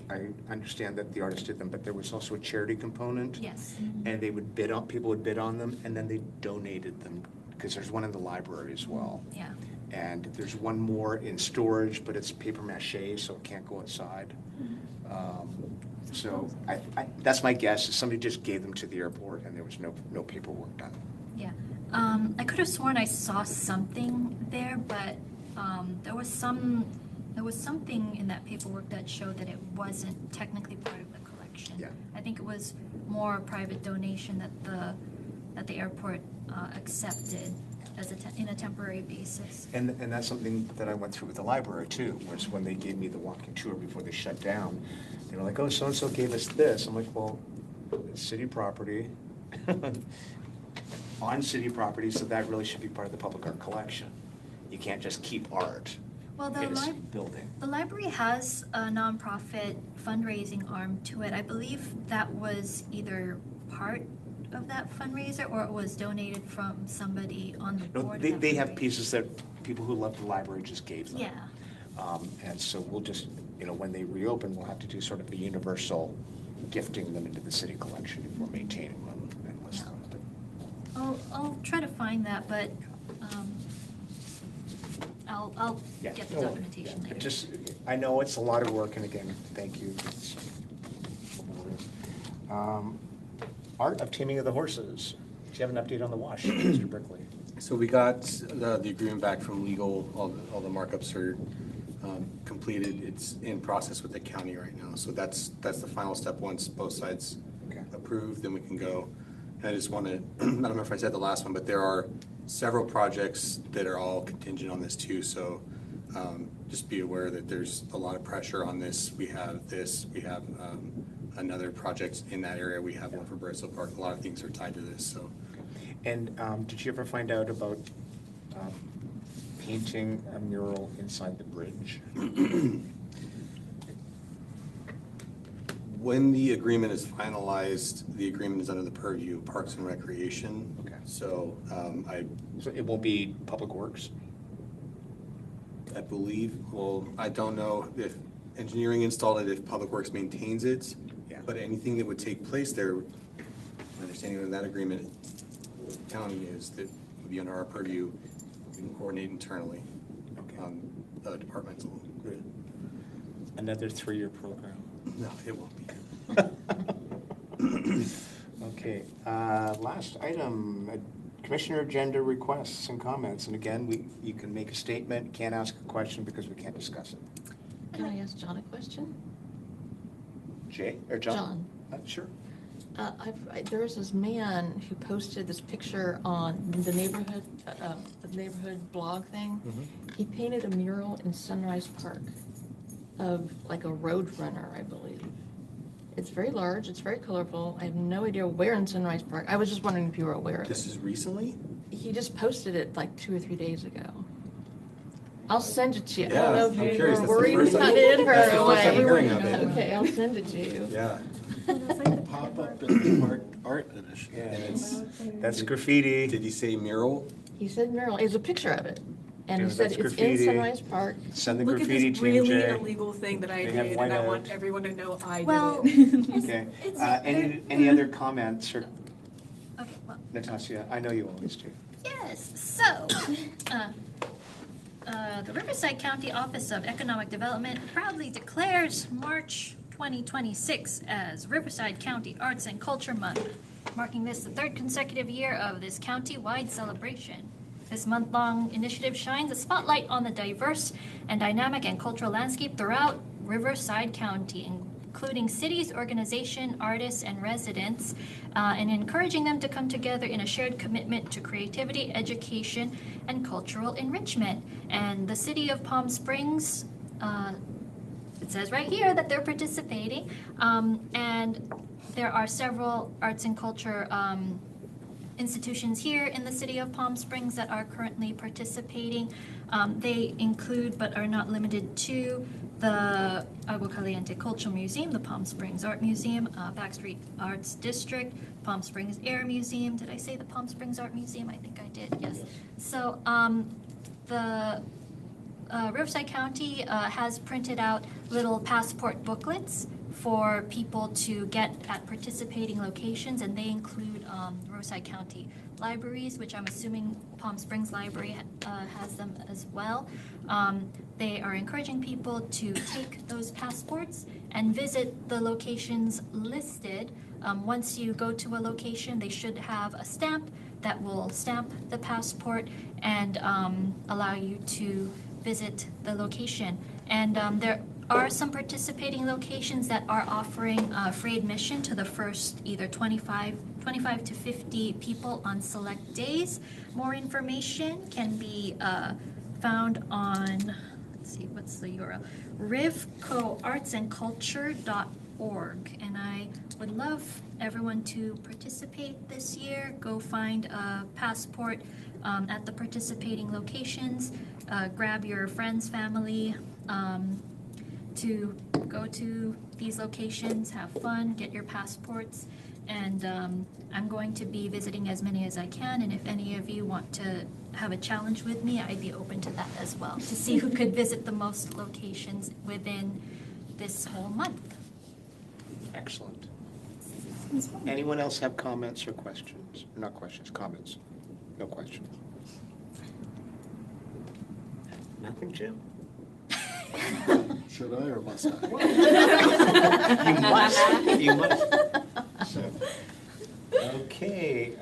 I understand that the artist did them, but there was also a charity component. yes. And they would people would bid on them, and then they donated them, because there's one in the library as well. Yeah. And there's one more in storage, but it's paper mache, so it can't go outside. So that's my guess, is somebody just gave them to the airport and there was no paperwork done. Yeah. I could have sworn I saw something there, but there was something in that paperwork that showed that it wasn't technically part of the collection. Yeah. I think it was more private donation that the airport accepted as in a temporary basis. And that's something that I went through with the library too, was when they gave me the walking tour before they shut down. They were like, oh, so-and-so gave us this. I'm like, well, it's city property, on city property, so that really should be part of the public art collection. You can't just keep art Well, in a building. the library has a nonprofit fundraising arm to it. I believe that was either part of that fundraiser or it was donated from somebody on the No, board. they of that have fundraiser. pieces that people who love the library just gave them. Yeah. And so we'll just, when they reopen, we'll have to do sort of a universal gifting them into the city collection if we're maintaining them and list them. I'll try to find that, but I'll Yeah, get the no, documentation yeah, later. Just, I know it's a lot of work, and again, thank you. Art of Taming of the Horses. Do you have an update on the wash, Mr. Brickley? So we got the agreement back from legal, all the markups are completed. It's in process with the county right now. So that's the final step. Once both sides Okay. approve, then we can go. And I just want to, I don't know if I said the last one, but there are several projects that are all contingent on this too. So just be aware that there's a lot of pressure on this. We have another project in that area. We have one for Bristol Park. A lot of things are tied to this, so. And did you ever find out about painting a mural inside the bridge? When the agreement is finalized, the agreement is under the purview of Parks and Recreation. Okay. So So it won't be Public Works? I believe, well, I don't know if engineering installed it, if Public Works maintains it. Yeah. But anything that would take place there, my understanding of that agreement, county is that would be under our purview. We can coordinate internally. Okay. Departmental grid. Another 3-year program. No, it won't be. Okay, last item, Commissioner agenda requests and comments. And again, you can make a statement, can't ask a question because we can't discuss it. Can I ask John a question? Jay, or John? Sure. There was this man who posted this picture on the neighborhood blog thing. He painted a mural in Sunrise Park of like a road runner, I believe. It's very large, it's very colorful. I have no idea where in Sunrise Park. I was just wondering if you were aware of This it. is recently? He just posted it like 2 or 3 days ago. I'll send it to you. I Yeah, don't know if I'm you curious. were That's the worried first about time- it or that's the first time what. hearing of it. Okay, I'll send it to you. Yeah. Pop up in the art edition. Yeah, And it's, that's graffiti. did he say mural? He said mural, it's a picture of it. And he Yeah, said that's it's in graffiti. Sunrise Park. Send the Look at graffiti this team, really Jay. illegal thing that I They have did, and I whiteout. want everyone to know I Well, did it. Okay, It's- any other comments, or Okay, well, Natasha? I know you always do. yes, so, the Riverside County Office of Economic Development proudly declares March 2026 as Riverside County Arts and Culture Month, marking this the 3rd consecutive year of this county-wide celebration. This month-long initiative shines a spotlight on the diverse and dynamic and cultural landscape throughout Riverside County, including cities, organization, artists, and residents, and encouraging them to come together in a shared commitment to creativity, education, and cultural enrichment. And the city of Palm Springs, it says right here that they're participating, and there are several arts and culture institutions here in the city of Palm Springs that are currently participating. They include, but are not limited to, the Agua Caliente Cultural Museum, the Palm Springs Art Museum, Backstreet Arts District, Palm Springs Air Museum. Did I say the Palm Springs Art Museum? I think I did, yes. So the Riverside County has printed out little passport booklets for people to get at participating locations, and they include Riverside County libraries, which I'm assuming Palm Springs Library has them as well. They are encouraging people to take those passports and visit the locations listed. Once you go to a location, they should have a stamp that will stamp the passport and allow you to visit the location. And there are some participating locations that are offering free admission to the first either 25 to 50 people on select days. More information can be found on, let's see, what's the URL? rivcoartsandculture.org. And I would love everyone to participate this year. Go find a passport at the participating locations. Grab your friends, family, to go to these locations, have fun, get your passports, and I'm going to be visiting as many as I can, and if any of you want to have a challenge with me, I'd be open to that as well, to see who could visit the most locations within this whole month. Excellent. Anyone else have comments or questions? Not questions, comments. No questions. Nothing, Jim? Should I or must I? You must. So, okay.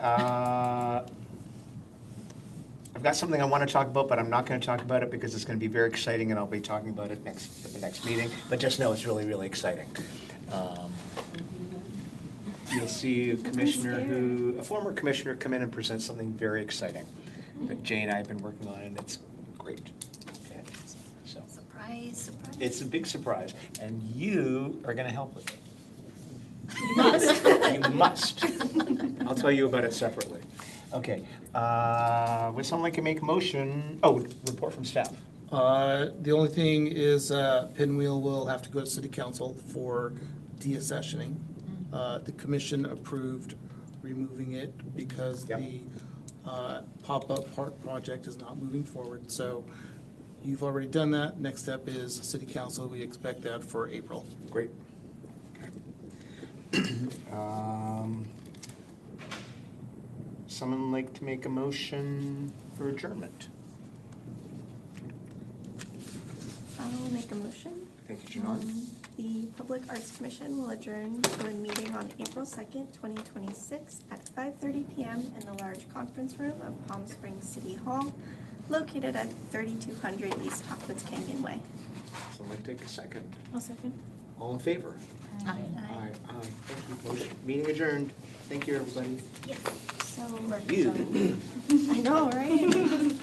I've got something I want to talk about, but I'm not going to talk about it because it's going to be very exciting, and I'll be talking about it at the next meeting. But just know it's really, really exciting. You'll see a former commissioner come in and present something very exciting that Jay and I have been working on, and it's great. Okay. So. Surprise, surprise. It's a big surprise, and you are going to help with it. You must. You must. I'll tell you about it separately. Okay. Would someone like to make a motion? Oh, report from staff. The only thing is Pinwheel will have to go to city council for deaccessioning. The commission approved removing it because Yep. the pop-up park project is not moving forward. So you've already done that. Next step is city council. We expect that for April. Great. Someone like to make a motion for adjournment? I'll make a motion. Thank you, Janine. The Public Arts Commission will adjourn to a meeting on April 2nd, 2026 at 5:30 p.m. in the large conference room of Palm Springs City Hall, located at 3200 East Hopkins Canyon Way. Someone take a second. I'll second. All in favor? Aye. Aye. Thank you. Motion- Meeting adjourned. Thank you, everybody. Yes. So, You. I know, right?